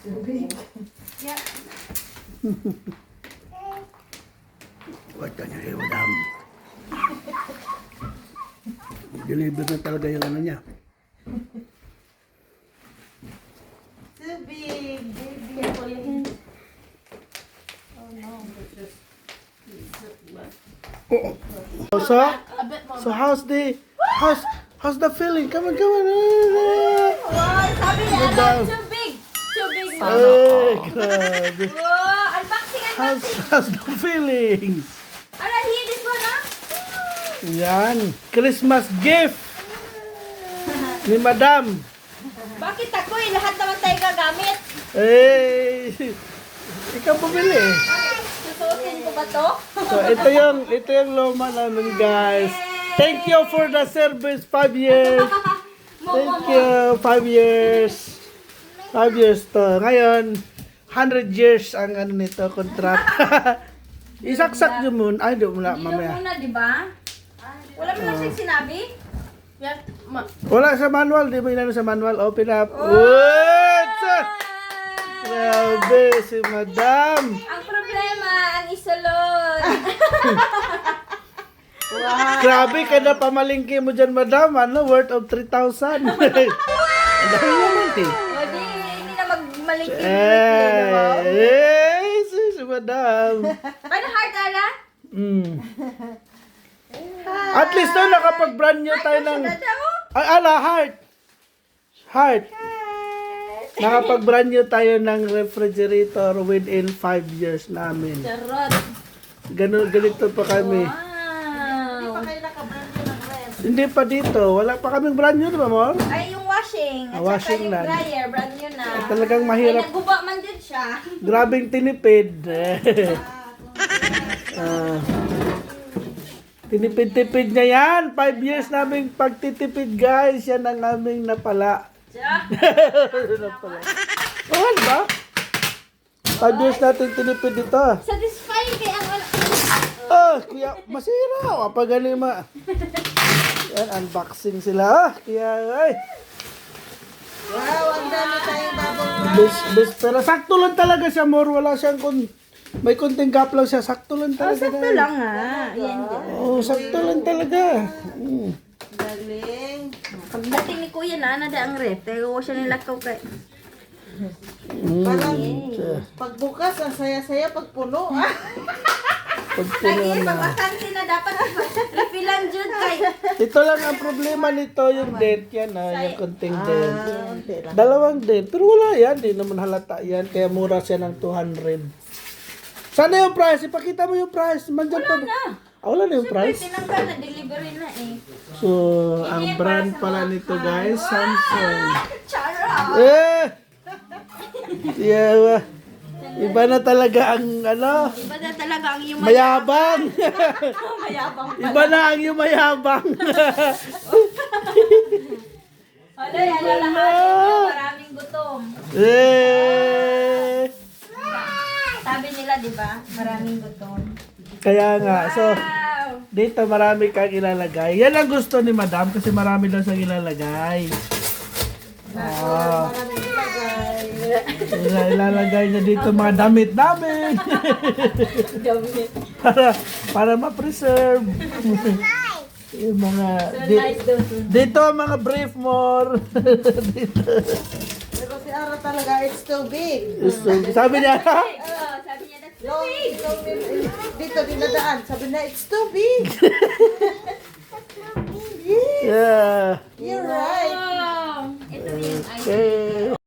Yeah. Huwag ka niya, madam. Deliver na talaga yung ano niya. Too big, baby. Oh no. So how's the feeling? Come on. Wow, sabi niya, Madam. too big. Too big. Hey, grabe. Wow, unboxing. How's the feelings? Alright, here this one, ha? Yan, Christmas gift ni Madam. Bakit ako eh? Lahat naman tayo gagamit. Eh, ikaw bumili. Susuotin ko ba to? So ito yung luma namin, guys. Thank you for the service, 5 years. Thank you, 5 years. 5 years to. Ngayon, 100 years ang ano nito, contract. Isaksak nyo muna. Ay, di mo na, Dito mamaya. muna, di ba? Wala mo lang siyang sinabi? Yeah. Wala sa manual, di mo inano sa manual. Open up. What? Grabe, si Madam. Ang problema, ang isulod. Grabe ka na pamalingki mo dyan, Madam. Ano, worth of 3,000. Ang dami naman, eh. O di, hindi na magmalingkin. Si Madam. Ano heart, Ala? At least no, nakapag-brand new tayo ng... Dada mo? Ay, Heart. Nakapag-brand new tayo ng refrigerator within 5 years namin. Charot. Ganito pa kami. Wow. Hindi pa dito. Wala pa kaming brand new, di ba, Mor? Ay, yung washing. At Washing saka yung na. dryer, brand new na. Talagang mahirap. Ay, nagguba man din siya. Grabing tinipid. Tinipid-tipid niya yan. 5 years naming pagtitipid, guys. Yan ang aming napala. Siya. Napala. Oh, ano ba? 5 years natin tinipid dito. Satisfying kay ang ano. Kuya, masira. Pag gani ma. Yan, unboxing sila. Kaya, ay. Wow, ang dami tayong babong. Pero sakto lang talaga siya, Mor. Wala siyang may konting gap lang siya. Sakto lang talaga. Sakto lang ha. Yan din. Sakto lang talaga. Galing. Pagdating ni Kuya na, nada ang ref. Tayo ko siya nilakaw kay. Parang pagbukas, ang saya-saya pagpuno. Lagi, pag-asante na dapat refilan dyan kay. Ito lang ang problema nito, yung dent yan yung konting dent. Dalawang dent, pero wala yan, di naman halata yan, kaya mura siya ng 200. Sana yung price, ipakita mo yung price, mandyan pa. Wala na. Wala na yung Siyempre, price. tinanggal na, delivery na eh. So, ang brand pala nito, guys, Samsung. Chara! Yeah, iba na talaga ang ano, Iba na talaga ang iyong mayabang. mayabang pala. Iba na ang yung mayabang. Wala, alalahanin niyo, maraming gutom. Sabi nila, di ba? Maraming gutom. Kaya nga, so, Wow! dito marami kang ilalagay. Yan ang gusto ni Madam kasi marami daw siyang ilalagay. Maraming ilagay. Ilalagay niya dito mga damit namin. Damit. para ma-preserve. Yung mga Nice daw to. dito ang mga brief more. Dito. Pero si Ara talaga, it's too big. So, sabi niya, Sabi niya, that's No, dito dinadaan. Sabi na, it's too big. yeah. You're right. wow! Ito yung ice. Okay.